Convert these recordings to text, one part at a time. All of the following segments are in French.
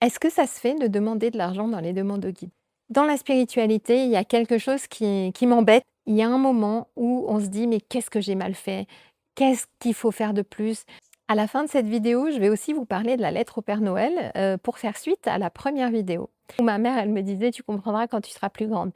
Est-ce que ça se fait de demander de l'argent dans les demandes au guide? Dans la spiritualité, il y a quelque chose qui m'embête. Il y a un moment où on se dit: «Mais qu'est-ce que j'ai mal fait? Qu'est-ce qu'il faut faire de plus?» À la fin de cette vidéo, je vais aussi vous parler de la lettre au Père Noël, pour faire suite à la première vidéo où ma mère, elle me disait: «Tu comprendras quand tu seras plus grande».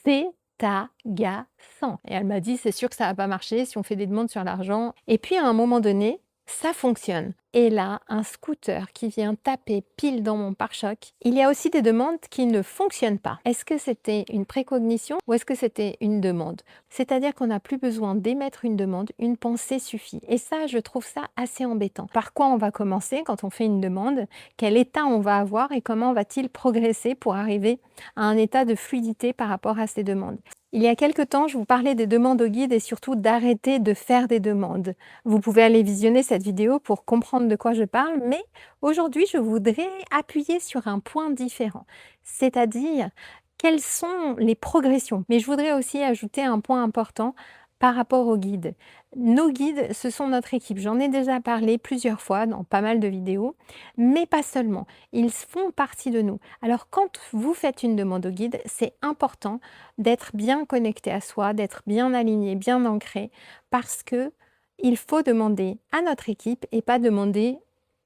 C'est agaçant et elle m'a dit: «C'est sûr que ça va pas marcher si on fait des demandes sur l'argent» et puis à un moment donné, ça fonctionne et là, un scooter qui vient taper pile dans mon pare-choc. Il y a aussi des demandes qui ne fonctionnent pas. Est-ce que c'était une précognition ou est-ce que c'était une demande? C'est-à-dire qu'on n'a plus besoin d'émettre une demande, une pensée suffit. Et ça, je trouve ça assez embêtant. Par quoi on va commencer quand on fait une demande? Quel état on va avoir et comment va-t-il progresser pour arriver à un état de fluidité par rapport à ces demandes? Il y a quelque temps, je vous parlais des demandes au guide et surtout d'arrêter de faire des demandes. Vous pouvez aller visionner cette vidéo pour comprendre de quoi je parle, mais aujourd'hui, je voudrais appuyer sur un point différent, c'est-à-dire quelles sont les progressions. Mais je voudrais aussi ajouter un point important par rapport aux guides. Nos guides, ce sont notre équipe. J'en ai déjà parlé plusieurs fois dans pas mal de vidéos, mais pas seulement. Ils font partie de nous. Alors quand vous faites une demande au guide, c'est important d'être bien connecté à soi, d'être bien aligné, bien ancré, parce que il faut demander à notre équipe et pas demander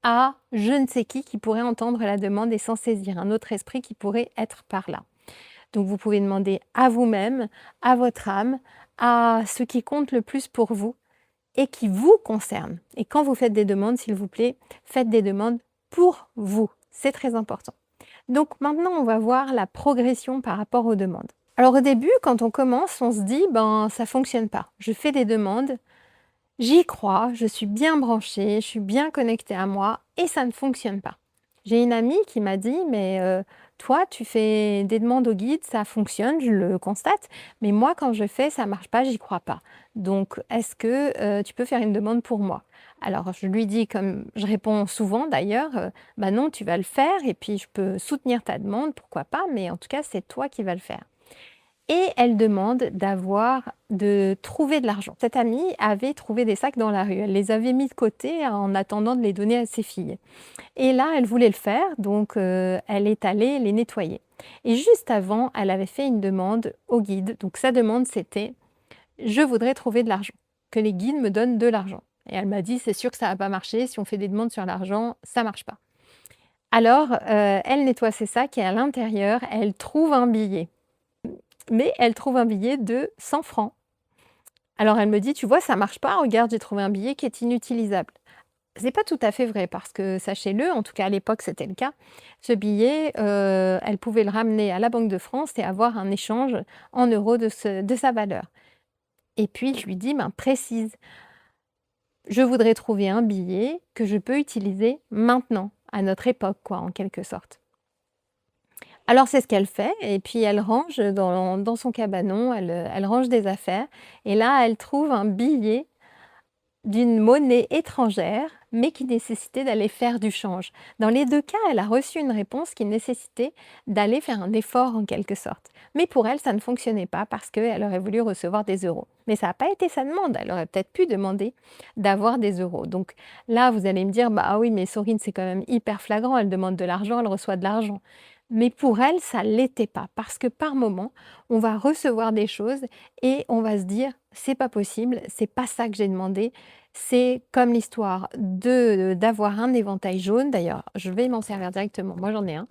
à je ne sais qui pourrait entendre la demande et s'en saisir, un autre esprit qui pourrait être par là. Donc vous pouvez demander à vous-même, à votre âme, à ce qui compte le plus pour vous et qui vous concerne. Et quand vous faites des demandes, s'il vous plaît, faites des demandes pour vous. C'est très important. Donc maintenant, on va voir la progression par rapport aux demandes. Alors au début, quand on commence, on se dit, ben ça fonctionne pas. Je fais des demandes, j'y crois, je suis bien branchée, je suis bien connectée à moi et ça ne fonctionne pas. J'ai une amie qui m'a dit: «Mais toi, tu fais des demandes au guide, ça fonctionne, je le constate, mais moi, quand je fais, ça marche pas, j'y crois pas. Donc est-ce que tu peux faire une demande pour moi?» Alors je lui dis, comme je réponds souvent d'ailleurs: «Bah non, tu vas le faire et puis je peux soutenir ta demande, pourquoi pas, mais en tout cas, c'est toi qui vas le faire». Et elle demande de trouver de l'argent. Cette amie avait trouvé des sacs dans la rue. Elle les avait mis de côté en attendant de les donner à ses filles. Et là, elle voulait le faire, donc elle est allée les nettoyer. Et juste avant, elle avait fait une demande au guide. Donc sa demande, c'était: «Je voudrais trouver de l'argent, que les guides me donnent de l'argent». Et elle m'a dit: «C'est sûr que ça va pas marcher, si on fait des demandes sur l'argent, ça marche pas». Alors, elle nettoie ses sacs et à l'intérieur, elle trouve un billet. Mais elle trouve un billet de 100 francs. Alors elle me dit: «Tu vois, ça marche pas, regarde, j'ai trouvé un billet qui est inutilisable». C'est pas tout à fait vrai parce que sachez-le, en tout cas à l'époque c'était le cas, ce billet, elle pouvait le ramener à la Banque de France et avoir un échange en euros de sa valeur. Et puis je lui dis: «Ben précise, je voudrais trouver un billet que je peux utiliser maintenant, à notre époque quoi, en quelque sorte». Alors c'est ce qu'elle fait et puis elle range dans son cabanon, elle range des affaires et là elle trouve un billet d'une monnaie étrangère, mais qui nécessitait d'aller faire du change. Dans les 2 cas, elle a reçu une réponse qui nécessitait d'aller faire un effort en quelque sorte. Mais pour elle, ça ne fonctionnait pas parce qu'elle aurait voulu recevoir des euros. Mais ça n'a pas été sa demande, elle aurait peut-être pu demander d'avoir des euros. Donc là, vous allez me dire: «Bah ah oui, mais Sorine, c'est quand même hyper flagrant, elle demande de l'argent, elle reçoit de l'argent». Mais pour elle, ça l'était pas parce que par moment, on va recevoir des choses et on va se dire: «C'est pas possible, c'est pas ça que j'ai demandé». C'est comme l'histoire d'avoir un éventail jaune, d'ailleurs, je vais m'en servir directement, moi j'en ai un,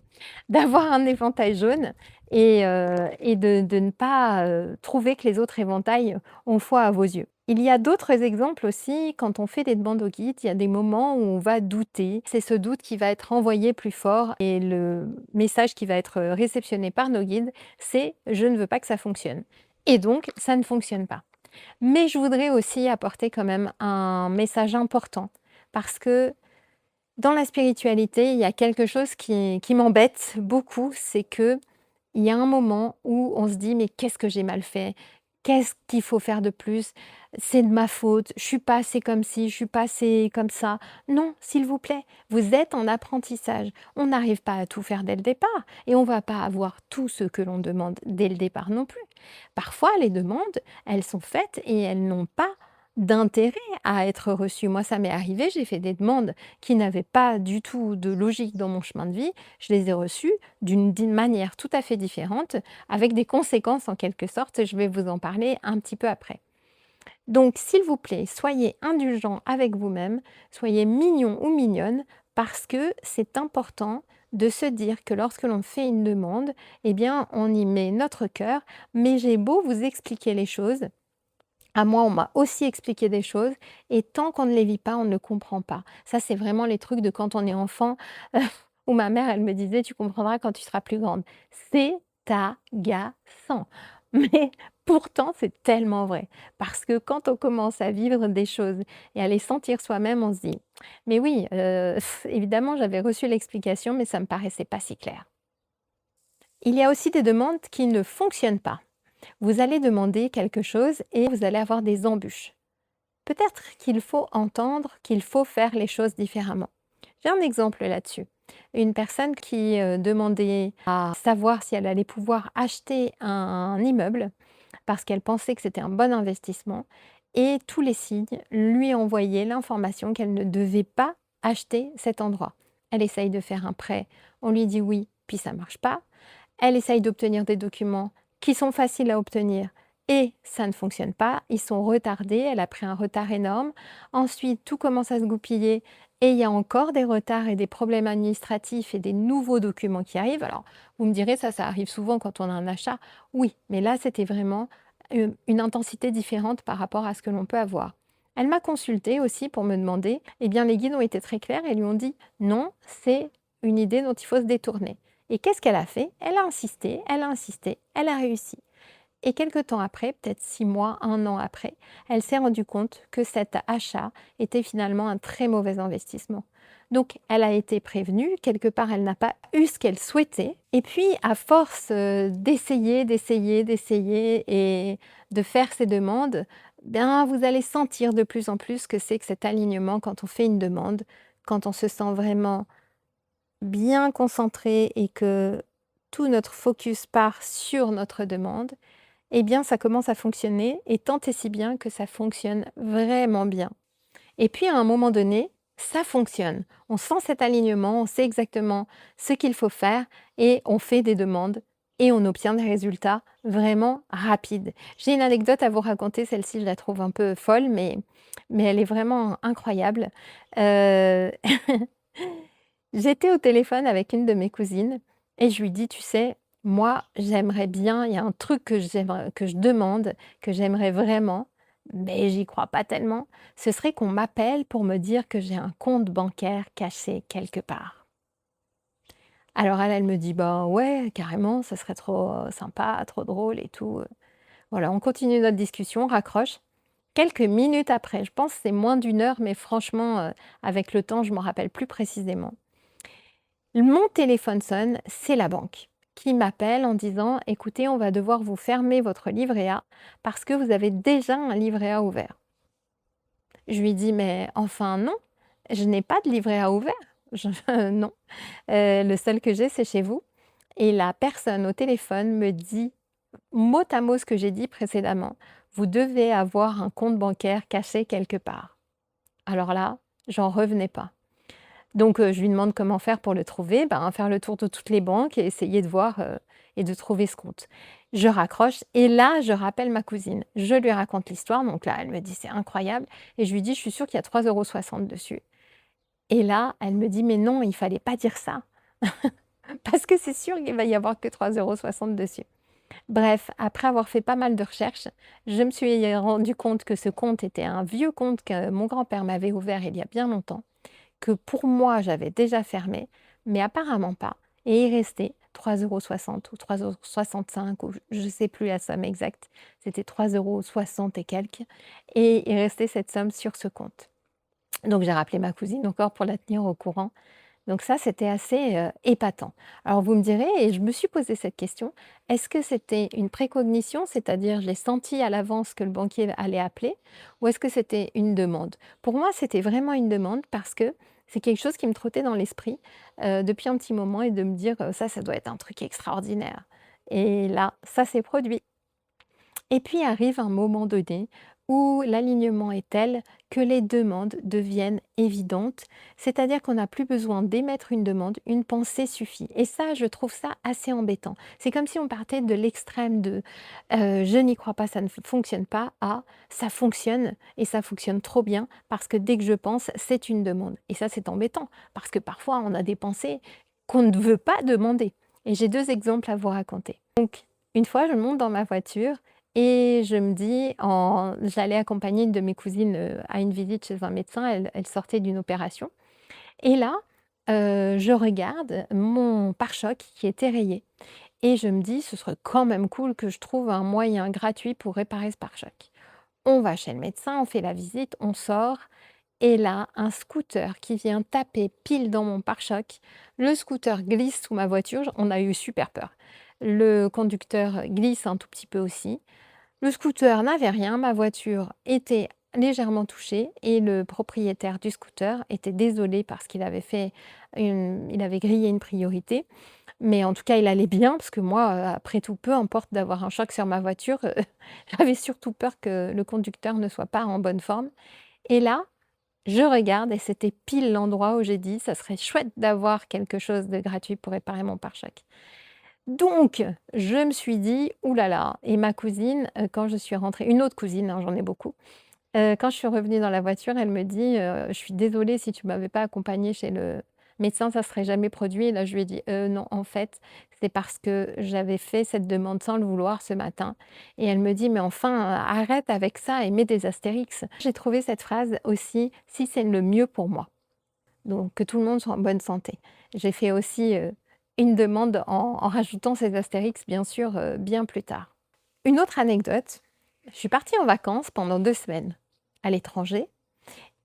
d'avoir un éventail jaune et de ne pas, trouver que les autres éventails ont foi à vos yeux. Il y a d'autres exemples aussi, quand on fait des demandes au guide, il y a des moments où on va douter. C'est ce doute qui va être envoyé plus fort et le message qui va être, réceptionné par nos guides, c'est: «Je ne veux pas que ça fonctionne» et donc ça ne fonctionne pas. Mais je voudrais aussi apporter quand même un message important parce que dans la spiritualité, il y a quelque chose qui m'embête beaucoup, c'est que il y a un moment où on se dit: «Mais qu'est-ce que j'ai mal fait? Qu'est-ce qu'il faut faire de plus? C'est de ma faute, je suis pas assez comme ci, je suis pas assez comme ça». Non, s'il vous plaît, vous êtes en apprentissage. On n'arrive pas à tout faire dès le départ et on va pas avoir tout ce que l'on demande dès le départ non plus. Parfois, les demandes, elles sont faites et elles n'ont pas d'intérêt à être reçu. Moi, ça m'est arrivé, j'ai fait des demandes qui n'avaient pas du tout de logique dans mon chemin de vie. Je les ai reçues d'une manière tout à fait différente, avec des conséquences en quelque sorte. Je vais vous en parler un petit peu après. Donc, s'il vous plaît, soyez indulgent avec vous-même, soyez mignon ou mignonne, parce que c'est important de se dire que lorsque l'on fait une demande, eh bien, on y met notre cœur, mais j'ai beau vous expliquer les choses, à moi, on m'a aussi expliqué des choses et tant qu'on ne les vit pas, on ne comprend pas. Ça, c'est vraiment les trucs de quand on est enfant, où ma mère, elle me disait: «Tu comprendras quand tu seras plus grande». C'est agaçant, mais pourtant, c'est tellement vrai. Parce que quand on commence à vivre des choses et à les sentir soi-même, on se dit: «Mais oui, évidemment, j'avais reçu l'explication, mais ça me paraissait pas si clair». Il y a aussi des demandes qui ne fonctionnent pas. Vous allez demander quelque chose et vous allez avoir des embûches. Peut-être qu'il faut entendre qu'il faut faire les choses différemment. J'ai un exemple là-dessus. Une personne qui demandait à savoir si elle allait pouvoir acheter un immeuble parce qu'elle pensait que c'était un bon investissement et tous les signes lui envoyaient l'information qu'elle ne devait pas acheter cet endroit. Elle essaye de faire un prêt, on lui dit oui, puis ça ne marche pas. Elle essaye d'obtenir des documents qui sont faciles à obtenir et ça ne fonctionne pas. Ils sont retardés, elle a pris un retard énorme. Ensuite, tout commence à se goupiller et il y a encore des retards et des problèmes administratifs et des nouveaux documents qui arrivent. Alors, vous me direz, ça arrive souvent quand on a un achat. Oui, mais là, c'était vraiment une intensité différente par rapport à ce que l'on peut avoir. Elle m'a consultée aussi pour me demander, eh bien les guides ont été très clairs et lui ont dit non, c'est une idée dont il faut se détourner. Et qu'est-ce qu'elle a fait? Elle a insisté, elle a réussi. Et quelque temps après, peut-être 6 mois, 1 an après, elle s'est rendue compte que cet achat était finalement un très mauvais investissement. Donc elle a été prévenue, quelque part elle n'a pas eu ce qu'elle souhaitait. Et puis à force d'essayer, d'essayer, d'essayer et de faire ses demandes, bien vous allez sentir de plus en plus que c'est que cet alignement quand on fait une demande, quand on se sent vraiment bien concentré et que tout notre focus part sur notre demande, eh bien ça commence à fonctionner et tant et si bien que ça fonctionne vraiment bien. Et puis à un moment donné, ça fonctionne. On sent cet alignement, on sait exactement ce qu'il faut faire et on fait des demandes et on obtient des résultats vraiment rapides. J'ai une anecdote à vous raconter, celle-ci je la trouve un peu folle, mais elle est vraiment incroyable. Euh, J'étais au téléphone avec une de mes cousines et je lui dis: «Tu sais, moi, j'aimerais bien, il y a un truc que je demande, que j'aimerais vraiment, mais j'y crois pas tellement. Ce serait qu'on m'appelle pour me dire que j'ai un compte bancaire caché quelque part». Alors elle, elle me dit: «Bah ouais, carrément, ça serait trop, sympa, trop drôle et tout». Voilà, on continue notre discussion, on raccroche. Quelques minutes après, je pense que c'est moins d'une heure, mais franchement, avec le temps, je m'en rappelle plus précisément. Mon téléphone sonne, c'est la banque qui m'appelle en disant: «Écoutez, on va devoir vous fermer votre livret A parce que vous avez déjà un livret A ouvert». Je lui dis: «Mais enfin non, je n'ai pas de livret A ouvert, je non, le seul que j'ai, c'est chez vous» et la personne au téléphone me dit mot à mot ce que j'ai dit précédemment: «Vous devez avoir un compte bancaire caché quelque part». Alors là, j'en revenais pas. Donc je lui demande comment faire pour le trouver, ben, faire le tour de toutes les banques et essayer de voir, et de trouver ce compte. Je raccroche et là, je rappelle ma cousine. Je lui raconte l'histoire, donc là, elle me dit: «C'est incroyable» et je lui dis: «Je suis sûre qu'il y a 3,60 € dessus» et là, elle me dit: «Mais non, il fallait pas dire ça, parce que c'est sûr qu'il va y avoir que 3,60 € dessus». Bref, après avoir fait pas mal de recherches, je me suis rendue compte que ce compte était un vieux compte que mon grand-père m'avait ouvert il y a bien longtemps, que pour moi j'avais déjà fermé, mais apparemment pas. Et il restait 3,60 € ou 3,65 € ou je ne sais plus la somme exacte. C'était 3,60 € et quelques. Et il restait cette somme sur ce compte. Donc j'ai rappelé ma cousine encore pour la tenir au courant. Donc ça, c'était assez épatant. Alors vous me direz, et je me suis posé cette question, est-ce que c'était une précognition, c'est-à-dire je l'ai senti à l'avance que le banquier allait appeler, ou est-ce que c'était une demande? Pour moi, c'était vraiment une demande parce que c'est quelque chose qui me trottait dans l'esprit depuis un petit moment et de me dire, ça doit être un truc extraordinaire. Et là, ça s'est produit. Et puis arrive un moment donné où l'alignement est tel que les demandes deviennent évidentes. C'est-à-dire qu'on n'a plus besoin d'émettre une demande, une pensée suffit. Et ça, je trouve ça assez embêtant. C'est comme si on partait de l'extrême de je n'y crois pas, ça ne fonctionne pas, à ça fonctionne et ça fonctionne trop bien parce que dès que je pense, c'est une demande. Et ça, c'est embêtant parce que parfois, on a des pensées qu'on ne veut pas demander. Et j'ai deux exemples à vous raconter. Donc, une fois, je monte dans ma voiture et je me dis, j'allais accompagner une de mes cousines à une visite chez un médecin, elle sortait d'une opération. Et là, je regarde mon pare-choc qui était rayé. Et je me dis, ce serait quand même cool que je trouve un moyen gratuit pour réparer ce pare-choc. On va chez le médecin, on fait la visite, on sort. Et là, un scooter qui vient taper pile dans mon pare-choc. Le scooter glisse sous ma voiture, on a eu super peur. Le conducteur glisse un tout petit peu aussi. Le scooter n'avait rien, ma voiture était légèrement touchée et le propriétaire du scooter était désolé parce qu'il avait il avait grillé une priorité. Mais en tout cas, il allait bien parce que moi, après tout, peu importe d'avoir un choc sur ma voiture, j'avais surtout peur que le conducteur ne soit pas en bonne forme. Et là, je regarde et c'était pile l'endroit où j'ai dit: «Ça serait chouette d'avoir quelque chose de gratuit pour réparer mon pare-choc». Donc je me suis dit: «Ouh là là» et ma cousine, quand je suis rentrée une autre cousine, hein, j'en ai beaucoup, quand je suis revenue dans la voiture, elle me dit: «Je suis désolée, si tu m'avais pas accompagnée chez le médecin, ça serait jamais produit». Et là, je lui ai dit: non, en fait, c'est parce que j'avais fait cette demande sans le vouloir ce matin». Et elle me dit: «Mais enfin, arrête avec ça et mets des astérix». J'ai trouvé cette phrase aussi: «Si c'est le mieux pour moi». Donc que tout le monde soit en bonne santé. J'ai fait aussi, une demande en rajoutant ces astérix, bien sûr, bien plus tard. Une autre anecdote, je suis partie en vacances pendant 2 semaines à l'étranger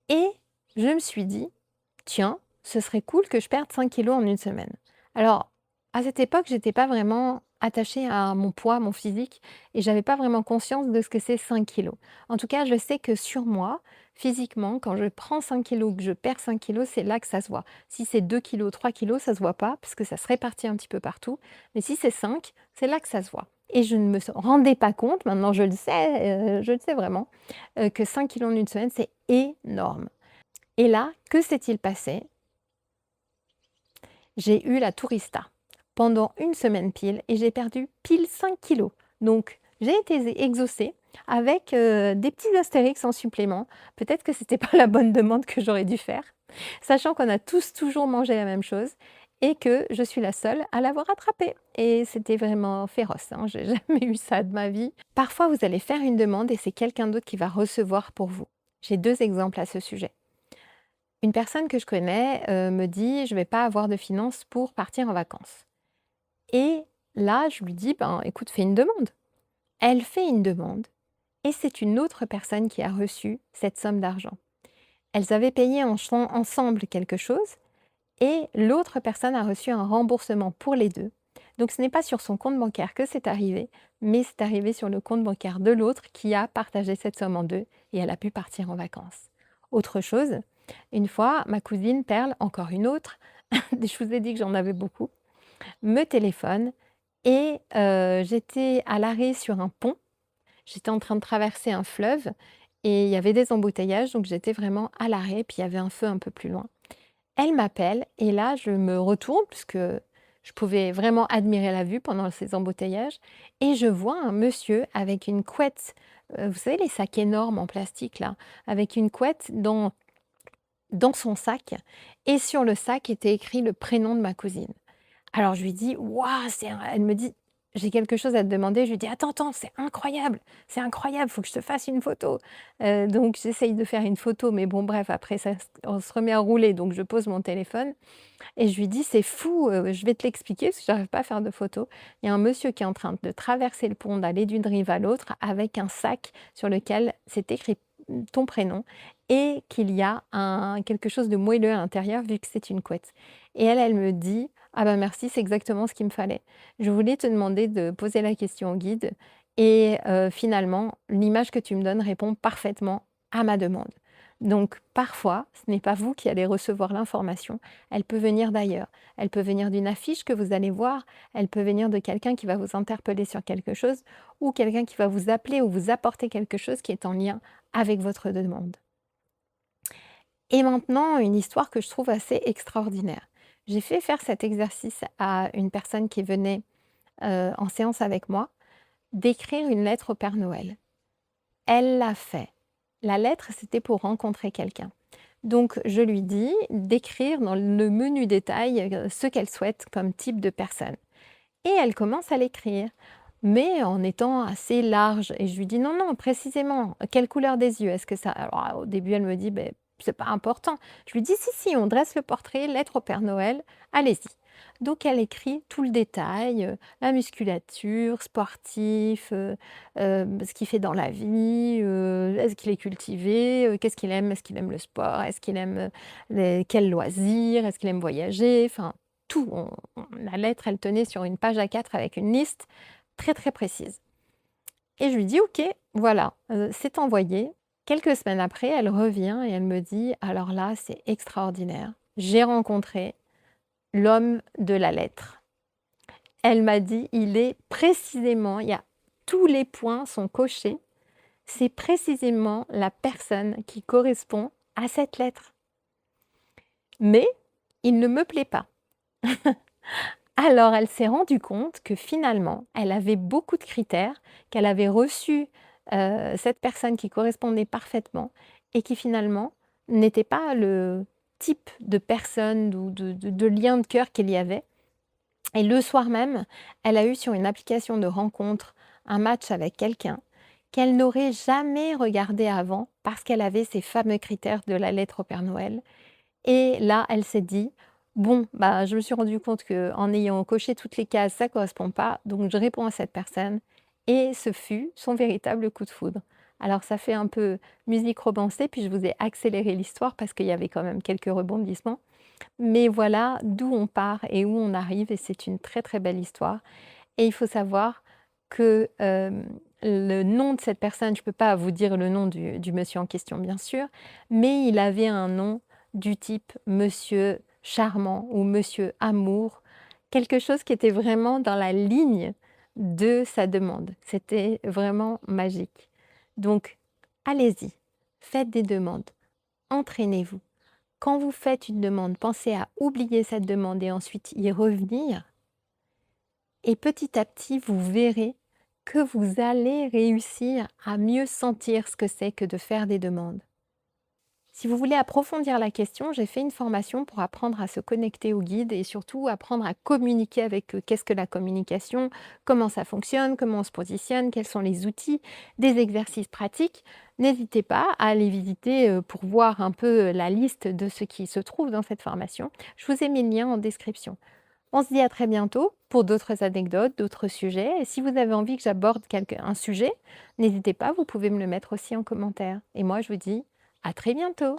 et je me suis dit: «Tiens, ce serait cool que je perde 5 kilos en une semaine». Alors, à cette époque, j'étais pas vraiment attachée à mon poids, mon physique et j'avais pas vraiment conscience de ce que c'est 5 kilos. En tout cas, je sais que sur moi, physiquement, quand je prends 5 kilos, que je perds 5 kilos, c'est là que ça se voit. Si c'est 2 kilos, 3 kilos, ça se voit pas parce que ça se répartit un petit peu partout. Mais si c'est 5, c'est là que ça se voit. Et je ne me rendais pas compte, maintenant je le sais vraiment, que 5 kilos en une semaine, c'est énorme. Et là, que s'est-il passé? J'ai eu la tourista pendant une semaine pile et j'ai perdu pile 5 kilos. Donc j'ai été exaucée avec, des petits astérix en supplément. Peut-être que c'était pas la bonne demande que j'aurais dû faire, sachant qu'on a tous toujours mangé la même chose et que je suis la seule à l'avoir attrapé et c'était vraiment féroce, hein, j'ai jamais eu ça de ma vie. Parfois, vous allez faire une demande et c'est quelqu'un d'autre qui va recevoir pour vous. J'ai 2 exemples à ce sujet. Une personne que je connais, me dit: «Je vais pas avoir de finances pour partir en vacances». Et là, je lui dis: «Ben, écoute, fais une demande». Elle fait une demande et c'est une autre personne qui a reçu cette somme d'argent. Elles avaient payé ensemble quelque chose et l'autre personne a reçu un remboursement pour les 2. Donc ce n'est pas sur son compte bancaire que c'est arrivé, mais c'est arrivé sur le compte bancaire de l'autre qui a partagé cette somme en 2 et elle a pu partir en vacances. Autre chose, une fois, ma cousine Perle, encore une autre, je vous ai dit que j'en avais beaucoup, me téléphone et j'étais à l'arrêt sur un pont. J'étais en train de traverser un fleuve et il y avait des embouteillages, donc j'étais vraiment à l'arrêt, puis il y avait un feu un peu plus loin. Elle m'appelle et là, je me retourne puisque je pouvais vraiment admirer la vue pendant ces embouteillages et je vois un monsieur avec une couette, vous savez les sacs énormes en plastique là, avec une couette dans son sac et sur le sac était écrit le prénom de ma cousine. Alors je lui dis: «Waouh, c'est un» elle me dit: «J'ai quelque chose à te demander». Je lui dis: «Attends, attends, c'est incroyable, faut que je te fasse une photo». Donc j'essaye de faire une photo, mais bon bref, après ça on se remet à rouler, donc je pose mon téléphone et je lui dis: «C'est fou, je vais te l'expliquer parce que j'arrive pas à faire de photo». Il y a un monsieur qui est en train de traverser le pont, d'aller d'une rive à l'autre avec un sac sur lequel c'est écrit, ton prénom et qu'il y a quelque chose de moelleux à l'intérieur vu que c'est une couette. Et elle me dit: «Ah bah merci, c'est exactement ce qu'il me fallait. Je voulais te demander de poser la question au guide et finalement l'image que tu me donnes répond parfaitement à ma demande». Donc parfois, ce n'est pas vous qui allez recevoir l'information, elle peut venir d'ailleurs. Elle peut venir d'une affiche que vous allez voir, elle peut venir de quelqu'un qui va vous interpeller sur quelque chose ou quelqu'un qui va vous appeler ou vous apporter quelque chose qui est en lien avec votre demande. Et maintenant, une histoire que je trouve assez extraordinaire. J'ai fait faire cet exercice à une personne qui venait, en séance avec moi, d'écrire une lettre au Père Noël. Elle l'a fait. La lettre, c'était pour rencontrer quelqu'un. Donc je lui dis d'écrire dans le menu détail, ce qu'elle souhaite comme type de personne et elle commence à l'écrire, mais en étant assez large et je lui dis: «Non, non, précisément, quelle couleur des yeux? Est-ce que ça» alors au début elle me dit: «Beh, c'est pas important». Je lui dis: «Si, si, on dresse le portrait, lettre au Père Noël, allez-y». Donc elle écrit tout le détail, la musculature, sportif, ce qu'il fait dans la vie, est-ce qu'il est cultivé, qu'est-ce qu'il aime? Est-ce qu'il aime le sport? Est-ce qu'il aime, les quels loisirs? Est-ce qu'il aime voyager? Enfin tout, la lettre, elle tenait sur une page A4 avec une liste très, très précise et je lui dis: «OK, voilà, c'est envoyé». Quelques semaines après, elle revient et elle me dit: «Alors là, c'est extraordinaire. J'ai rencontré l'homme de la lettre». Elle m'a dit: «Il est précisément il y a tous les points sont cochés, c'est précisément la personne qui correspond à cette lettre. Mais il ne me plaît pas». Alors elle s'est rendue compte que finalement, elle avait beaucoup de critères, qu'elle avait reçu, cette personne qui correspondait parfaitement et qui finalement n'était pas le type de personne ou de lien de cœur qu'il y avait et le soir même, elle a eu sur une application de rencontre un match avec quelqu'un qu'elle n'aurait jamais regardé avant parce qu'elle avait ces fameux critères de la lettre au Père Noël et là, elle s'est dit: «Bon, bah, je me suis rendu compte qu'en ayant coché toutes les cases, ça correspond pas, donc je réponds à cette personne» et ce fut son véritable coup de foudre. Alors ça fait un peu musique romancée, puis je vous ai accéléré l'histoire parce qu'il y avait quand même quelques rebondissements. Mais voilà d'où on part et où on arrive et c'est une très, très belle histoire et il faut savoir que, le nom de cette personne, je ne peux pas vous dire le nom du monsieur en question, bien sûr, mais il avait un nom du type Monsieur Charmant ou Monsieur Amour, quelque chose qui était vraiment dans la ligne de sa demande. C'était vraiment magique. Donc allez-y, faites des demandes, entraînez-vous. Quand vous faites une demande, pensez à oublier cette demande et ensuite y revenir et petit à petit, vous verrez que vous allez réussir à mieux sentir ce que c'est que de faire des demandes. Si vous voulez approfondir la question, j'ai fait une formation pour apprendre à se connecter au guide et surtout apprendre à communiquer avec eux. Qu'est-ce que la communication? Comment ça fonctionne? Comment on se positionne? Quels sont les outils? Des exercices pratiques. N'hésitez pas à aller visiter pour voir un peu la liste de ce qui se trouve dans cette formation. Je vous ai mis le lien en description. On se dit à très bientôt pour d'autres anecdotes, d'autres sujets. Et si vous avez envie que j'aborde un sujet, n'hésitez pas, vous pouvez me le mettre aussi en commentaire. Et moi, je vous dis à très bientôt.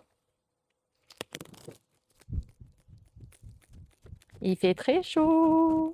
Il fait très chaud.